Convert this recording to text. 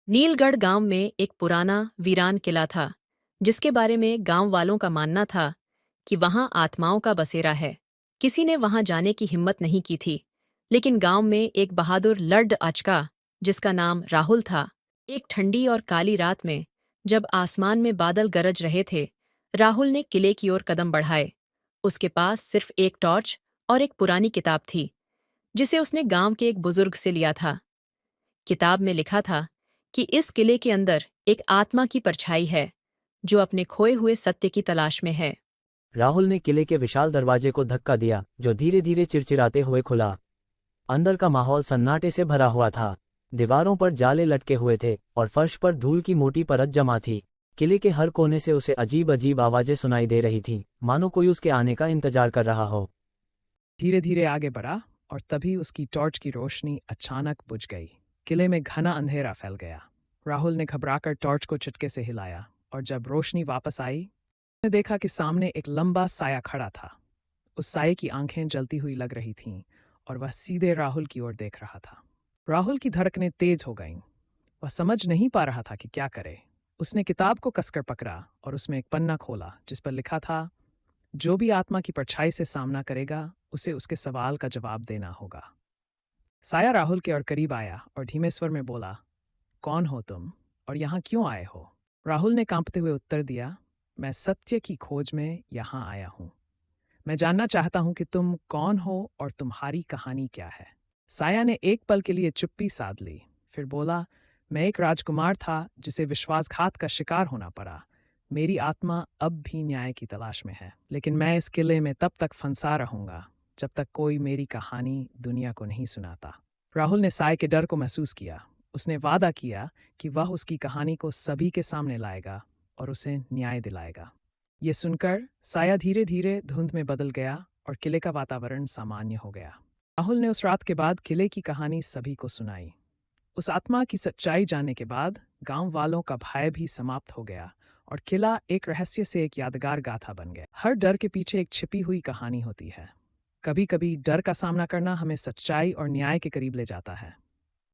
नीलगढ़ गांव में एक पुराना वीरान किला था जिसके बारे में गांव वालों का मानना था कि वहां आत्माओं का बसेरा है। किसी ने वहां जाने की हिम्मत नहीं की थी, लेकिन गांव में एक बहादुर लर्ड अचका, जिसका नाम राहुल था, एक ठंडी और काली रात में जब आसमान में बादल गरज रहे थे, राहुल ने किले की ओर कदम बढ़ाए। उसके पास सिर्फ एक टॉर्च और एक पुरानी किताब थी जिसे उसने गांव के एक बुजुर्ग से लिया था। किताब में लिखा था कि इस किले के अंदर एक आत्मा की परछाई है जो अपने खोए हुए सत्य की तलाश में है। राहुल ने किले के विशाल दरवाजे को धक्का दिया, जो धीरे धीरे चिरचिराते हुए खुला। अंदर का माहौल सन्नाटे से भरा हुआ था। दीवारों पर जाले लटके हुए थे और फर्श पर धूल की मोटी परत जमा थी। किले के हर कोने से उसे अजीब अजीब आवाजें सुनाई दे रही थीं, मानो कोई उसके आने का इंतजार कर रहा हो। धीरे धीरे आगे बढ़ा और तभी उसकी टॉर्च की रोशनी अचानक बुझ गई। किले में घना अंधेरा फैल गया। राहुल ने घबराकर टॉर्च को चुटके से हिलाया और जब रोशनी वापस आई, उसने देखा कि सामने एक लंबा साया खड़ा था। उस साये की आंखें जलती हुई लग रही थीं और वह सीधे राहुल की ओर देख रहा था। राहुल की धड़कनें तेज हो गईं। वह समझ नहीं पा रहा था कि क्या करे। उसने किताब को कसकर पकड़ा और उसमें एक पन्ना खोला जिस पर लिखा था, जो भी आत्मा की परछाई से सामना करेगा उसे उसके सवाल का जवाब देना होगा। साया राहुल के और करीब आया और धीमे स्वर में बोला, कौन हो तुम और यहाँ क्यों आए हो? राहुल ने कांपते हुए उत्तर दिया, मैं सत्य की खोज में यहाँ आया हूँ। मैं जानना चाहता हूँ कि तुम कौन हो और तुम्हारी कहानी क्या है। साया ने एक पल के लिए चुप्पी साध ली, फिर बोला, मैं एक राजकुमार था जिसे विश्वासघात का शिकार होना पड़ा। मेरी आत्मा अब भी न्याय की तलाश में है, लेकिन मैं इस किले में तब तक फंसा रहूंगा जब तक कोई मेरी कहानी दुनिया को नहीं सुनाता। राहुल ने साय के डर को महसूस किया। उसने वादा किया कि वह उसकी कहानी को सभी के सामने लाएगा और उसे न्याय दिलाएगा। ये सुनकर साया धीरे धीरे धुंध में बदल गया और किले का वातावरण सामान्य हो गया। राहुल ने उस रात के बाद किले की कहानी सभी को सुनाई। उस आत्मा की सच्चाई जानने के बाद गांव वालों का भय भी समाप्त हो गया और किला एक रहस्य से एक यादगार गाथा बन गया। हर डर के पीछे एक छिपी हुई कहानी होती है। कभी कभी डर का सामना करना हमें सच्चाई और न्याय के करीब ले जाता है।